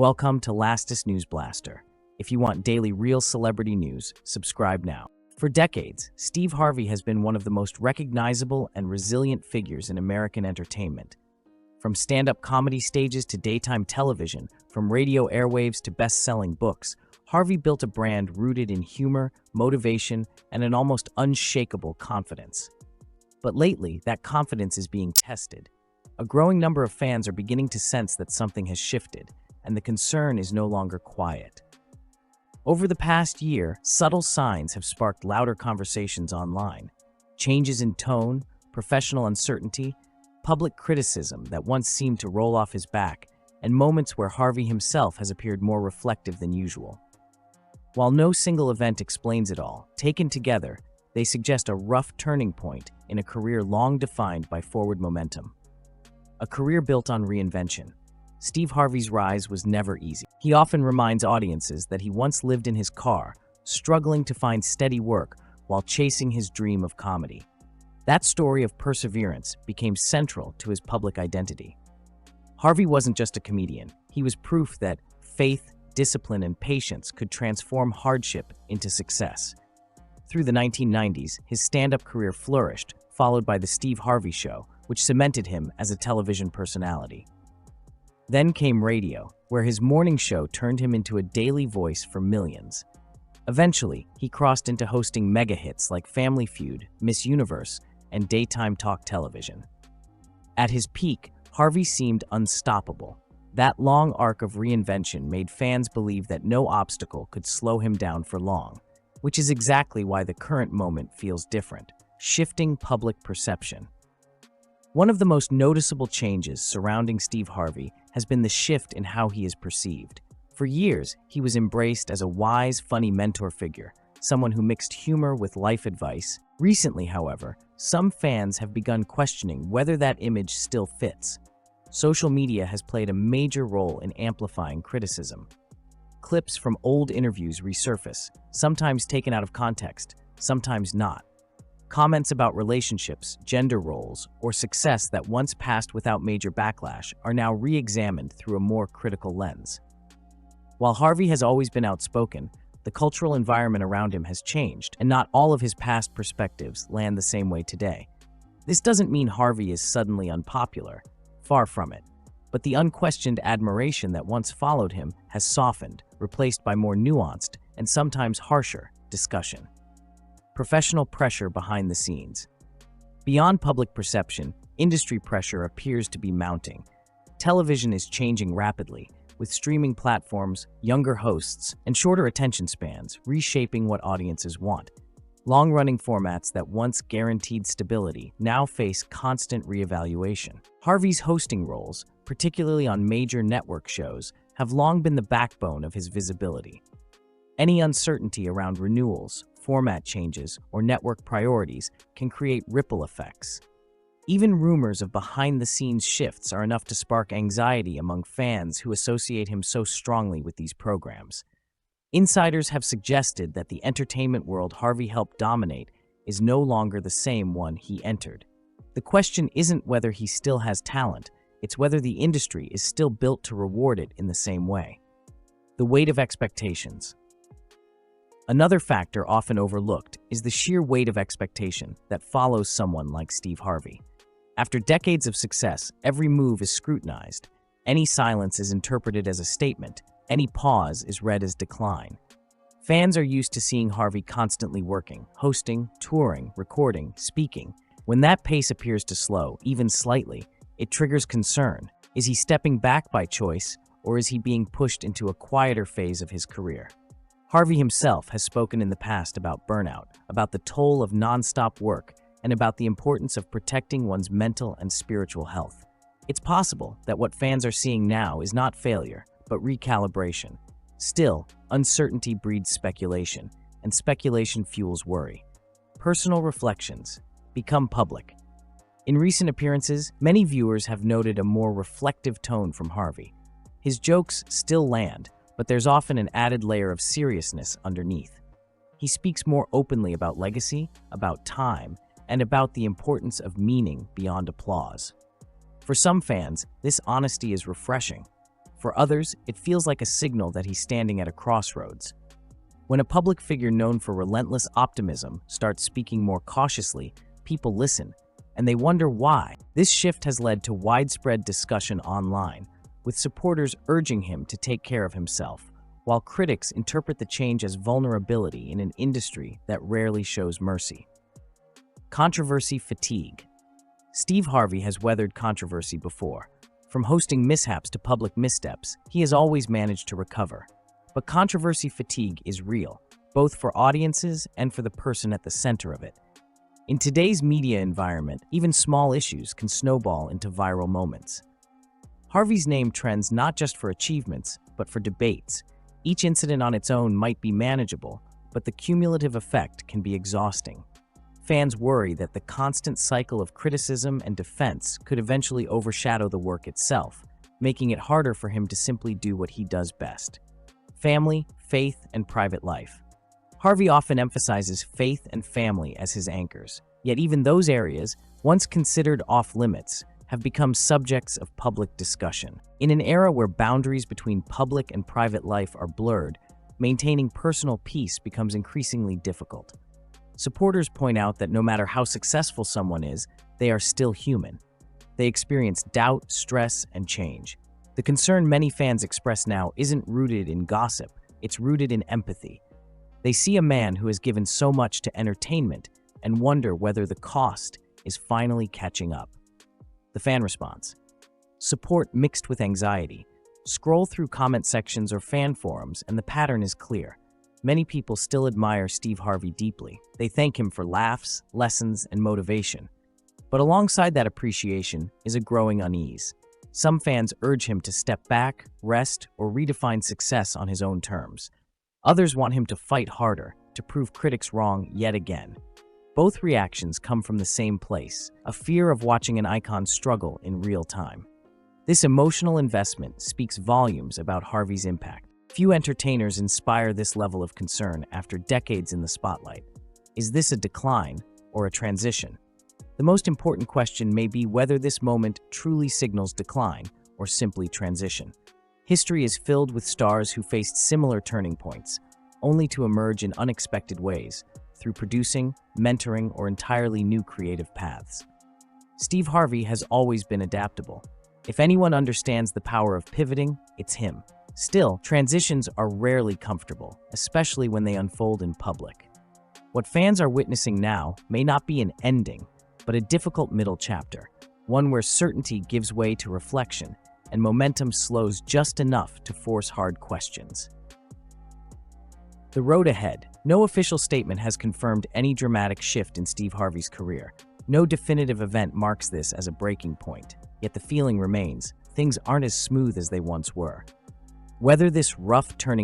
Welcome to Lastus News Blaster. If you want daily real celebrity news, subscribe now. For decades, Steve Harvey has been one of the most recognizable and resilient figures in American entertainment. From stand-up comedy stages to daytime television, from radio airwaves to best-selling books, Harvey built a brand rooted in humor, motivation, and an almost unshakable confidence. But lately, that confidence is being tested. A growing number of fans are beginning to sense that something has shifted, and the concern is no longer quiet. Over the past year, subtle signs have sparked louder conversations online. Changes in tone, professional uncertainty, public criticism that once seemed to roll off his back, and moments where Harvey himself has appeared more reflective than usual. While no single event explains it all, taken together, they suggest a rough turning point in a career long defined by forward momentum. A career built on reinvention. Steve Harvey's rise was never easy. He often reminds audiences that he once lived in his car, struggling to find steady work while chasing his dream of comedy. That story of perseverance became central to his public identity. Harvey wasn't just a comedian. He was proof that faith, discipline, and patience could transform hardship into success. Through the 1990s, his stand-up career flourished, followed by The Steve Harvey Show, which cemented him as a television personality. Then came radio, where his morning show turned him into a daily voice for millions. Eventually, he crossed into hosting mega hits like Family Feud, Miss Universe, and daytime talk television. At his peak, Harvey seemed unstoppable. That long arc of reinvention made fans believe that no obstacle could slow him down for long, which is exactly why the current moment feels different, shifting public perception. One of the most noticeable changes surrounding Steve Harvey has been the shift in how he is perceived. For years, he was embraced as a wise, funny mentor figure, someone who mixed humor with life advice. Recently, however, some fans have begun questioning whether that image still fits. Social media has played a major role in amplifying criticism. Clips from old interviews resurface, sometimes taken out of context, sometimes not. Comments about relationships, gender roles, or success that once passed without major backlash are now re-examined through a more critical lens. While Harvey has always been outspoken, the cultural environment around him has changed, and not all of his past perspectives land the same way today. This doesn't mean Harvey is suddenly unpopular, far from it, but the unquestioned admiration that once followed him has softened, replaced by more nuanced and sometimes harsher discussion. Professional pressure behind the scenes. Beyond public perception, industry pressure appears to be mounting. Television is changing rapidly, with streaming platforms, younger hosts, and shorter attention spans reshaping what audiences want. Long-running formats that once guaranteed stability now face constant reevaluation. Harvey's hosting roles, particularly on major network shows, have long been the backbone of his visibility. Any uncertainty around renewals, format changes, or network priorities can create ripple effects. Even rumors of behind-the-scenes shifts are enough to spark anxiety among fans who associate him so strongly with these programs. Insiders have suggested that the entertainment world Harvey helped dominate is no longer the same one he entered. The question isn't whether he still has talent, it's whether the industry is still built to reward it in the same way. The weight of expectations. Another factor often overlooked is the sheer weight of expectation that follows someone like Steve Harvey. After decades of success, every move is scrutinized. Any silence is interpreted as a statement. Any pause is read as decline. Fans are used to seeing Harvey constantly working, hosting, touring, recording, speaking. When that pace appears to slow, even slightly, it triggers concern. Is he stepping back by choice, or is he being pushed into a quieter phase of his career? Harvey himself has spoken in the past about burnout, about the toll of nonstop work, and about the importance of protecting one's mental and spiritual health. It's possible that what fans are seeing now is not failure, but recalibration. Still, uncertainty breeds speculation, and speculation fuels worry. Personal reflections become public. In recent appearances, many viewers have noted a more reflective tone from Harvey. His jokes still land, but there's often an added layer of seriousness underneath. He speaks more openly about legacy, about time, and about the importance of meaning beyond applause. For some fans, this honesty is refreshing. For others, it feels like a signal that he's standing at a crossroads. When a public figure known for relentless optimism starts speaking more cautiously, people listen, and they wonder why. This shift has led to widespread discussion online, with supporters urging him to take care of himself, while critics interpret the change as vulnerability in an industry that rarely shows mercy. Controversy fatigue. Steve Harvey has weathered controversy before. From hosting mishaps to public missteps, he has always managed to recover. But controversy fatigue is real, both for audiences and for the person at the center of it. In today's media environment, even small issues can snowball into viral moments. Harvey's name trends not just for achievements, but for debates. Each incident on its own might be manageable, but the cumulative effect can be exhausting. Fans worry that the constant cycle of criticism and defense could eventually overshadow the work itself, making it harder for him to simply do what he does best. Family, faith, and private life. Harvey often emphasizes faith and family as his anchors, yet even those areas, once considered off-limits, have become subjects of public discussion. In an era where boundaries between public and private life are blurred, maintaining personal peace becomes increasingly difficult. Supporters point out that no matter how successful someone is, they are still human. They experience doubt, stress, and change. The concern many fans express now isn't rooted in gossip, it's rooted in empathy. They see a man who has given so much to entertainment and wonder whether the cost is finally catching up. The fan response. Support mixed with anxiety. Scroll through comment sections or fan forums and the pattern is clear. Many people still admire Steve Harvey deeply. They thank him for laughs, lessons, and motivation. But alongside that appreciation is a growing unease. Some fans urge him to step back, rest, or redefine success on his own terms. Others want him to fight harder, to prove critics wrong yet again. Both reactions come from the same place, a fear of watching an icon struggle in real time. This emotional investment speaks volumes about Harvey's impact. Few entertainers inspire this level of concern after decades in the spotlight. Is this a decline or a transition? The most important question may be whether this moment truly signals decline or simply transition. History is filled with stars who faced similar turning points, only to emerge in unexpected ways, through producing, mentoring, or entirely new creative paths. Steve Harvey has always been adaptable. If anyone understands the power of pivoting, it's him. Still, transitions are rarely comfortable, especially when they unfold in public. What fans are witnessing now may not be an ending, but a difficult middle chapter, one where certainty gives way to reflection and momentum slows just enough to force hard questions. The road ahead. No official statement has confirmed any dramatic shift in Steve Harvey's career. No definitive event marks this as a breaking point, yet the feeling remains, things aren't as smooth as they once were. Whether this rough turning